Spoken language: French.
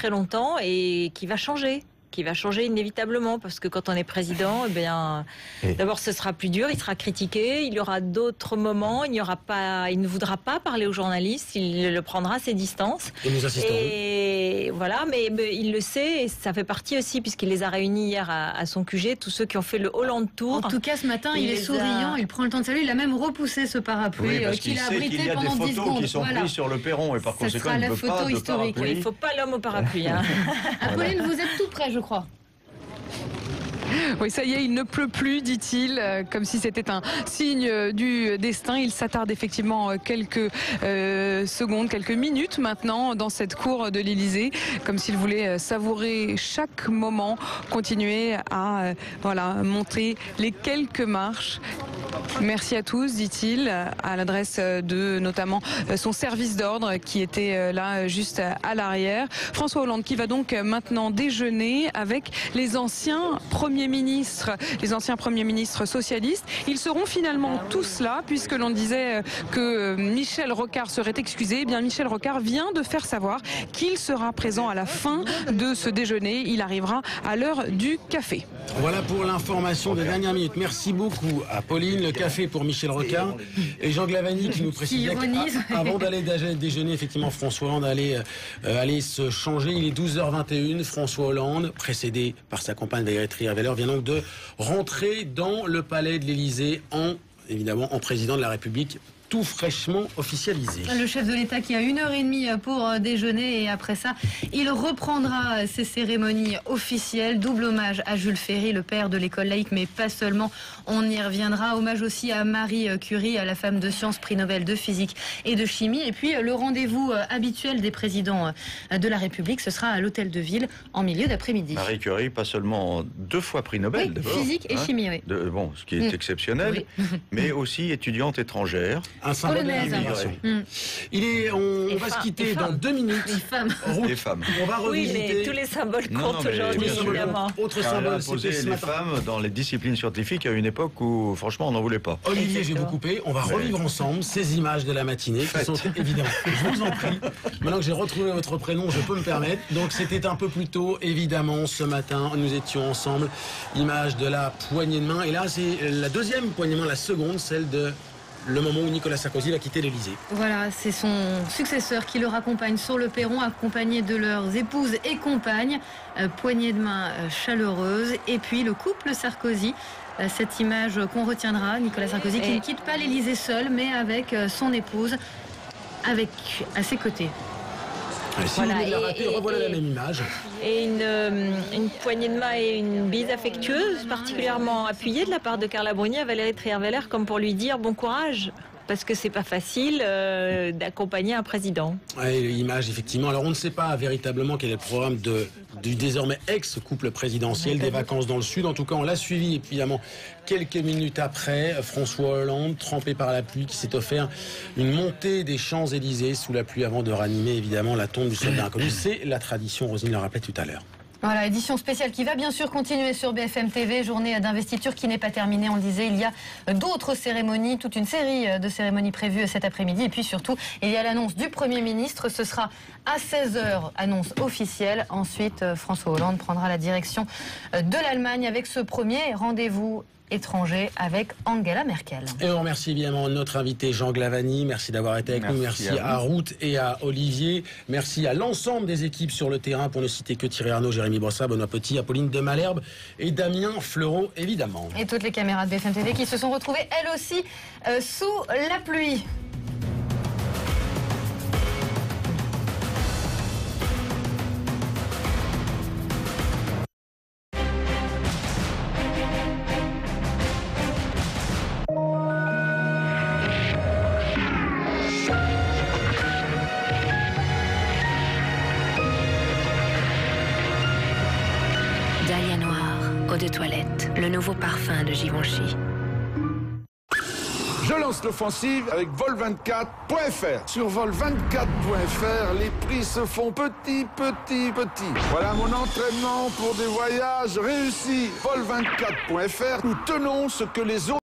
très longtemps et qui va changer inévitablement, parce que quand on est président, eh bien, d'abord ce sera plus dur, il sera critiqué, il y aura d'autres moments, il ne voudra pas parler aux journalistes, il le prendra à ses distances. Et nous assisterons. Et voilà, mais il le sait, et ça fait partie aussi, puisqu'il les a réunis hier à son QG, tous ceux qui ont fait le Hollande Tour. En tout cas, ce matin, il est souriant, il prend le temps de saluer, il a même repoussé ce parapluie qu'il a abrité pendant 10 secondes. Il y a des photos qui sont prises sur le perron, et par conséquent, il ne veut pas de parapluie. Il ne faut pas l'homme au parapluie. Hein. Apolline, vous êtes tout prêt, je crois. Oui, ça y est, il ne pleut plus, dit-il, comme si c'était un signe du destin. Il s'attarde effectivement quelques secondes, quelques minutes maintenant dans cette cour de l'Élysée, comme s'il voulait savourer chaque moment, continuer à monter les quelques marches. Merci à tous, dit-il, à l'adresse de notamment son service d'ordre qui était là juste à l'arrière. François Hollande qui va donc maintenant déjeuner avec les anciens premiers ministres socialistes. Ils seront finalement tous là, puisque l'on disait que Michel Rocard serait excusé. Eh bien, Michel Rocard vient de faire savoir qu'il sera présent à la fin de ce déjeuner. Il arrivera à l'heure du café. Voilà pour l'information des dernières minutes. Merci beaucoup à Pauline. Le café pour Michel Rocard et Jean Glavany qui nous précisait qu'avant d'aller déjeuner, effectivement, François Hollande allait se changer. Il est 12h21. François Hollande, précédé par sa compagne Valérie Trierweiler, vient donc de rentrer dans le palais de l'Élysée évidemment en président de la République, tout fraîchement officialisé. Le chef de l'État qui a 1h30 pour déjeuner, et après ça, il reprendra ses cérémonies officielles. Double hommage à Jules Ferry, le père de l'école laïque, mais pas seulement. On y reviendra. Hommage aussi à Marie Curie, à la femme de sciences, prix Nobel de physique et de chimie. Et puis le rendez-vous habituel des présidents de la République, ce sera à l'hôtel de ville en milieu d'après-midi. Marie Curie, pas seulement 2 fois prix Nobel, oui, physique et chimie, oui. Ce qui est exceptionnel, mais aussi étudiante étrangère. Un symbole de l'immigration. On va se quitter dans 2 minutes. Les femmes. On va revisiter. Oui, mais tous les symboles comptent aujourd'hui, évidemment. Autre symbole, c'est les femmes dans les disciplines scientifiques à une époque où, franchement, on n'en voulait pas. Olivier, je vais vous couper. On va revivre ensemble ces images de la matinée qui sont évidentes. Je vous en prie. Maintenant que j'ai retrouvé votre prénom, je peux me permettre. Donc, c'était un peu plus tôt, évidemment, ce matin. Nous étions ensemble. Image de la poignée de main. Et là, c'est la deuxième poignée de main, la seconde, celle de le moment où Nicolas Sarkozy va quitter l'Élysée. Voilà, c'est son successeur qui le raccompagne sur le perron, accompagné de leurs épouses et compagnes. Poignée de main chaleureuse. Et puis le couple Sarkozy. Cette image qu'on retiendra, Nicolas Sarkozy qui ne quitte pas l'Élysée seul, mais avec son épouse à ses côtés. Revoilà la même image. Et une poignée de main et une bise affectueuse, particulièrement appuyée de la part de Carla Bruni à Valérie Trierweiler, comme pour lui dire bon courage. Parce que c'est pas facile d'accompagner un président. Ouais, l'image, effectivement. Alors, on ne sait pas véritablement quel est le programme du désormais ex-couple présidentiel des vacances dans le Sud. En tout cas, on l'a suivi, évidemment, quelques minutes après. François Hollande, trempé par la pluie, qui s'est offert une montée des Champs-Élysées sous la pluie avant de ranimer, évidemment, la tombe du soldat inconnu. C'est la tradition, Roselyne le rappelait tout à l'heure. Voilà, édition spéciale qui va bien sûr continuer sur BFM TV, journée d'investiture qui n'est pas terminée, on le disait, il y a d'autres cérémonies, toute une série de cérémonies prévues cet après-midi, et puis surtout, il y a l'annonce du Premier ministre, ce sera à 16h, annonce officielle. Ensuite, François Hollande prendra la direction de l'Allemagne avec ce premier rendez-vous étranger avec Angela Merkel. Et on remercie évidemment notre invité Jean Glavany. Merci d'avoir été avec nous. Merci à Ruth et à Olivier. Merci à l'ensemble des équipes sur le terrain, pour ne citer que Thierry Arnaud, Jérémy Brossard, Benoît Petit, Apolline de Malherbe et Damien Fleureau, évidemment. Et toutes les caméras de BFM TV qui se sont retrouvées, elles aussi, sous la pluie. Dahlia Noir, eau de toilette, le nouveau parfum de Givenchy. Je lance l'offensive avec vol24.fr. Sur vol24.fr, les prix se font petits. Voilà mon entraînement pour des voyages réussis. Vol24.fr, nous tenons ce que les autres